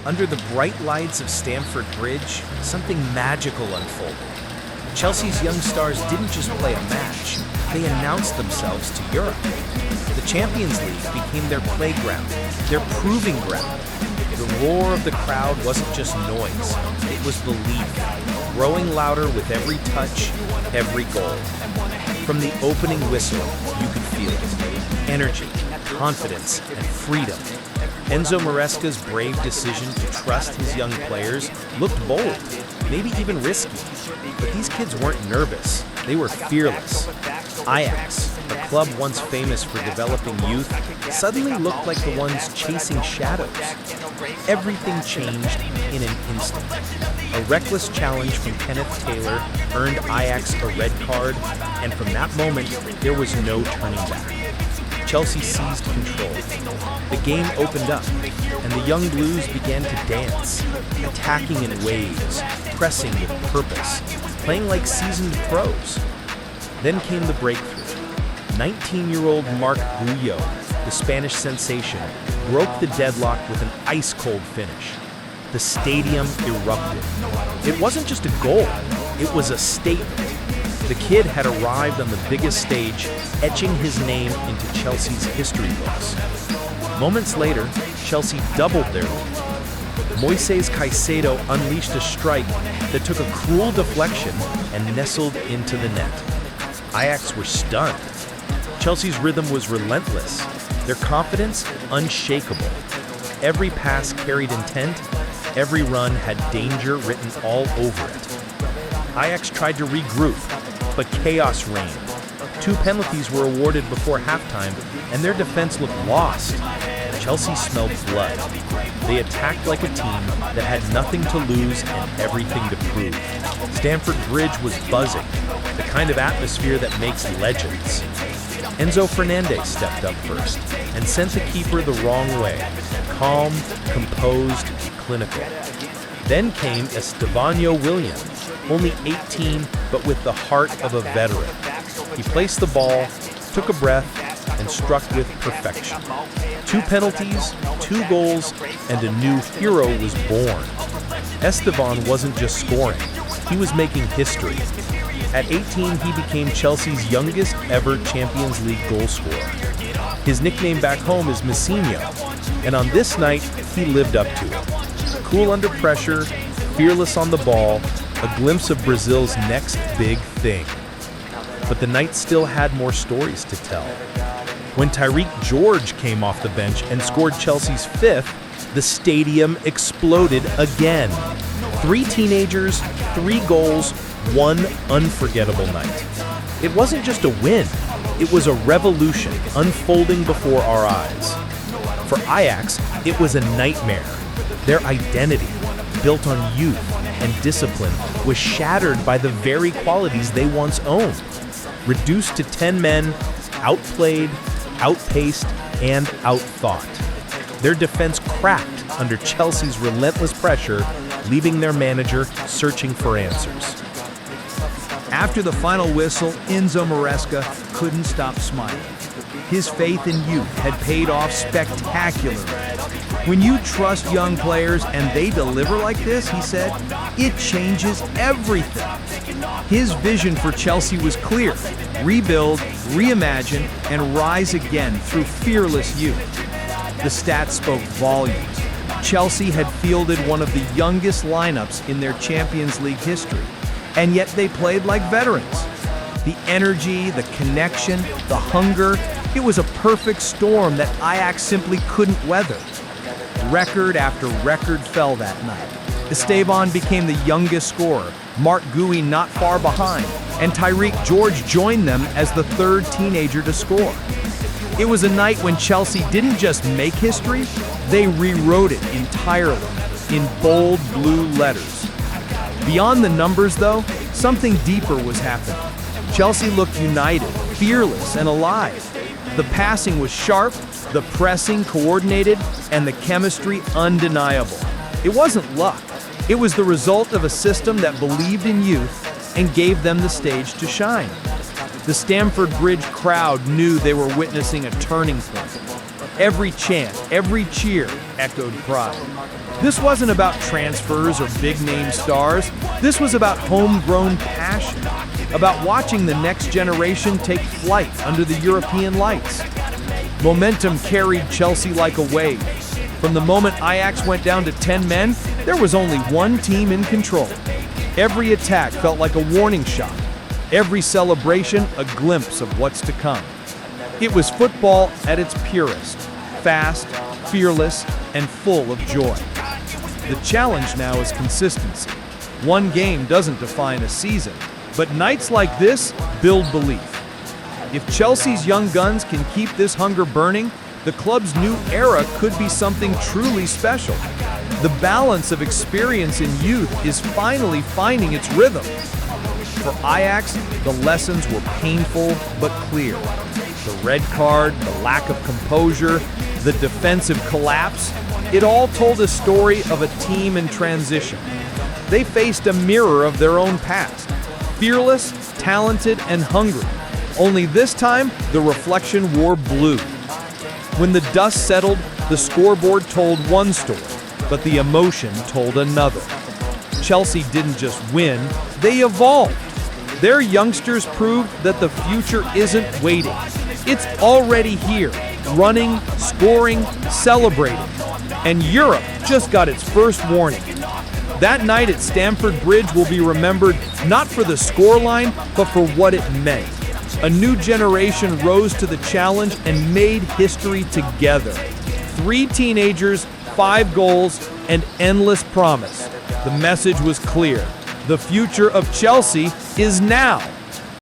Under the bright lights of Stamford Bridge, something magical unfolded. Chelsea's young stars didn't just play a match, they announced themselves to Europe. The Champions League became their playground, their proving ground. The roar of the crowd wasn't just noise, it was belief, growing louder with every touch, every goal. From the opening whistle, you could feel it. Energy, confidence, and freedom. Enzo Maresca's brave decision to trust his young players looked bold, maybe even risky. But these kids weren't nervous, they were fearless. Ajax, a club once famous for developing youth, suddenly looked like the ones chasing shadows. Everything changed in an instant. A reckless challenge from Kenneth Taylor earned Ajax a red card, and from that moment, there was no turning back. Chelsea seized control. The game opened up, and the young Blues began to dance, attacking in waves, pressing with purpose, playing like seasoned pros. Then came the breakthrough. 19-year-old Marc, the Spanish sensation, broke the deadlock with an ice-cold finish. The stadium erupted. It wasn't just a goal, it was a statement. The kid had arrived on the biggest stage, etching his name into Chelsea's history books. Moments later, Chelsea doubled their lead. Moises Caicedo unleashed a strike that took a cruel deflection and nestled into the net. Ajax were stunned. Chelsea's rhythm was relentless, their confidence unshakable. Every pass carried intent, every run had danger written all over it. Ajax tried to regroup, but chaos reigned. 2 penalties were awarded before halftime, and their defense looked lost. Chelsea smelled blood. They attacked like a team that had nothing to lose and everything to prove. Stamford Bridge was buzzing, the kind of atmosphere that makes legends. Enzo Fernandez stepped up first and sent the keeper the wrong way, calm, composed, clinical. Then came Estêvão Williams, only 18, but with the heart of a veteran. He placed the ball, took a breath, and struck with perfection. 2 penalties, 2 goals, and a new hero was born. Estêvão wasn't just scoring, he was making history. At 18, he became Chelsea's youngest ever Champions League goal scorer. His nickname back home is Messinho, and on this night, he lived up to it. Cool under pressure, fearless on the ball, a glimpse of Brazil's next big thing. But the night still had more stories to tell. When Tyrique came off the bench and scored Chelsea's 5th, the stadium exploded again. 3 teenagers, 3 goals, 1 unforgettable night. It wasn't just a win, it was a revolution unfolding before our eyes. For Ajax, it was a nightmare. Their identity, built on youth and discipline, was shattered by the very qualities they once owned. Reduced to 10 men, outplayed, outpaced, and outthought. Their defense cracked under Chelsea's relentless pressure, leaving their manager searching for answers. After the final whistle, Enzo Maresca couldn't stop smiling. His faith in youth had paid off spectacularly. When you trust young players and they deliver like this, he said, it changes everything. His vision for Chelsea was clear: rebuild, reimagine, and rise again through fearless youth. The stats spoke volumes. Chelsea had fielded one of the youngest lineups in their Champions League history, and yet they played like veterans. The energy, the connection, the hunger, it was a perfect storm that Ajax simply couldn't weather. Record after record fell that night. Estêvão became the youngest scorer, Marc not far behind, and Tyrique joined them as the 3rd teenager to score. It was a night when Chelsea didn't just make history, they rewrote it entirely, in bold blue letters. Beyond the numbers, though, something deeper was happening. Chelsea looked united, fearless, and alive. The passing was sharp, the pressing coordinated, and the chemistry undeniable. It wasn't luck. It was the result of a system that believed in youth and gave them the stage to shine. The Stamford Bridge crowd knew they were witnessing a turning point. Every chant, every cheer echoed pride. This wasn't about transfers or big-name stars. This was about homegrown passion, about watching the next generation take flight under the European lights. Momentum carried Chelsea like a wave. From the moment Ajax went down to 10 men, there was only one team in control. Every attack felt like a warning shot. Every celebration, a glimpse of what's to come. It was football at its purest, fast, fearless, and full of joy. The challenge now is consistency. One game doesn't define a season, but nights like this build belief. If Chelsea's young guns can keep this hunger burning, the club's new era could be something truly special. The balance of experience and youth is finally finding its rhythm. For Ajax, the lessons were painful but clear. The red card, the lack of composure, the defensive collapse, it all told a story of a team in transition. They faced a mirror of their own past, fearless, talented, and hungry. Only this time, the reflection wore blue. When the dust settled, the scoreboard told one story, but the emotion told another. Chelsea didn't just win, they evolved. Their youngsters proved that the future isn't waiting. It's already here, running, scoring, celebrating. And Europe just got its first warning. That night at Stamford Bridge will be remembered not for the scoreline, but for what it meant. A new generation rose to the challenge and made history together. 3 teenagers, 5 goals, and endless promise. The message was clear. The future of Chelsea is now.